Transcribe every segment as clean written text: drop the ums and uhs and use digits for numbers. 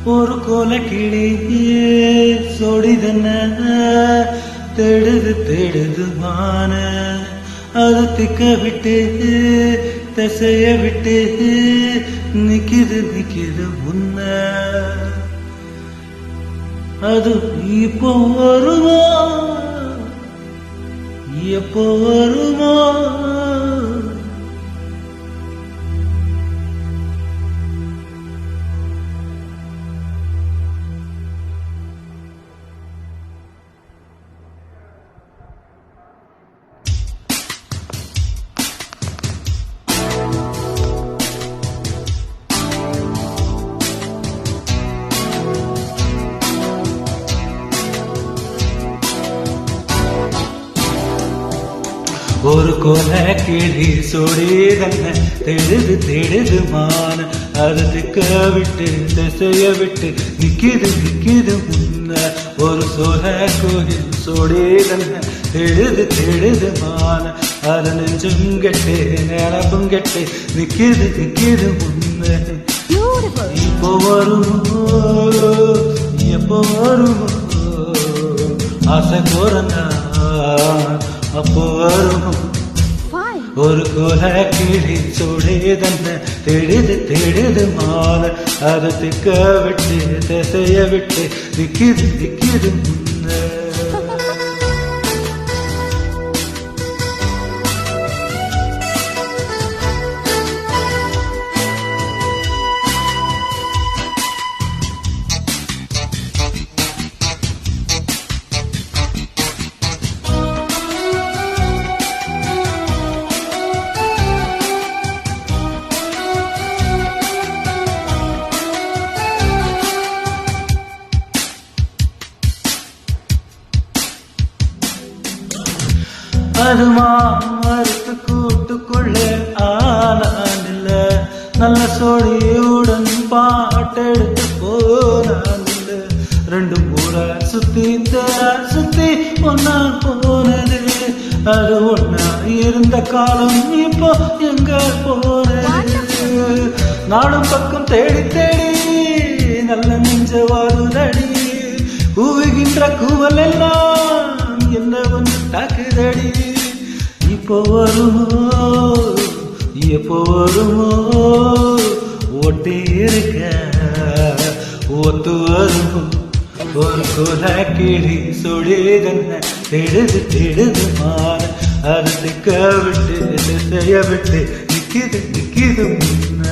ஒரு கோலக்கிளியே சொடிதன தேடுது மான அது திக்க விட்டு திசைய விட்டு நிக்குது முன்ன அது இப்போ வருமா எப்போ வருமா ஒரு கோலக்கிளி சொடிதன தேடுது மான அது திக்க விட்டு திசைய விட்டு நிக்குது முன்ன ஒரு சோழ கோயில் சொடிதன தேடுது மான அது நெஞ்சும் கெட்டு நினப்பும் கெட்டு நிக்குது முன்ன இப்போ வருமோ எப்போ வருமோ ஆசை கோரந்தா அப்போ வரும் ஒரு கோலக்கிளி சொடிதன தேடுது மால அது திக்க விட்டு திசைய விட்டு நிக்குது முன்ன அது மறுத்து கூட்டுக்குள்ள ஆனாண்டில்ல நல்ல சோழியுடன் பாட்டெடுத்து போனாண்டில்ல ரெண்டு ஊரை சுத்தி ஒன்னா போனது அது ஒன்னா இருந்த காலம் இப்போ எங்க போனது நாடும் பக்கம் தேடி நல்ல நெஞ்ச வாருதடி ஊவுகின்ற கூவல் எல்லாம் என்ன வந்து தாக்குதடி இப்போ வருமோ எப்போ வருமோ ஒட்டி இருக்க ஒத்து வருமோ ஒரு கோலக்கிளி சொடிதன தேடுது மான அது திக்க விட்டு திசைய விட்டு நிக்குது முன்ன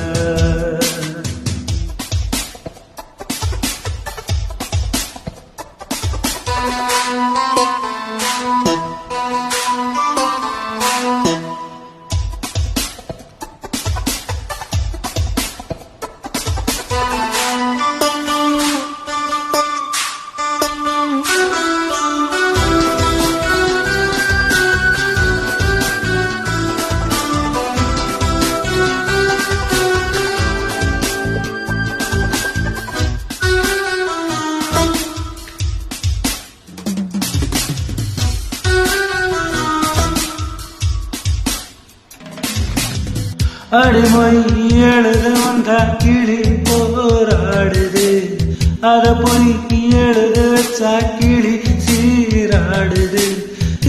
அடிமொழி எழுத வந்த கிளி போராடுது அத பொறி எழுத வச்சா கிளி சீராடுது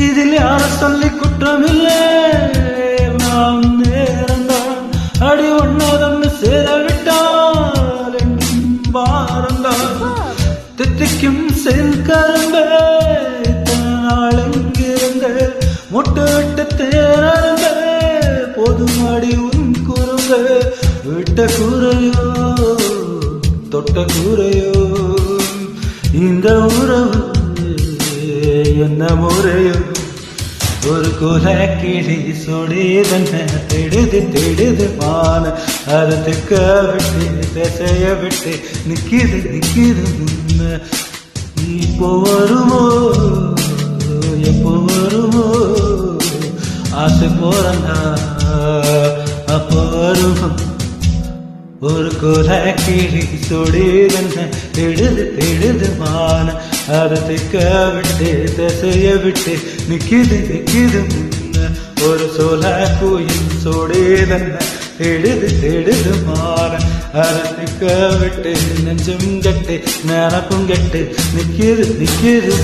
இதில் யார சொல்லி குற்றமில்லை நாம் நேரந்தான் அடி ஒன்னாதன்னு சேரவிட்டால் பாரந்தான் தித்திக்கும் செல்கரும்பே நாளெங்கிருந்த முட்டு விட்டு தேரந்த போதும் அடி உன் குறுங்க விட்ட கூரையோ தொட்ட கூரையோ இந்த உறவு என்ன முறையோ ஒரு கோலக்கிளி சொடிதன தேடுது மான அது திக்க விட்டு திசைய விட்டு நிக்குது முன்ன இப்போ வருமோ எப்போ வருமோ ஆசை போறந்தா அப்போ வருமோ ஒரு கோலக்கிளி சொடிதன தேடுது மான அது திக்க விட்டு திசைய விட்டு நிக்குது முன்ன ஒரு சோழ கோயில் சொடிதன தேடுது தேடுது மான அரசிக்க விட்டு நெஞ்சம் கட்டு நினப்பும் கட்டு நிக்கிது நிக்கிது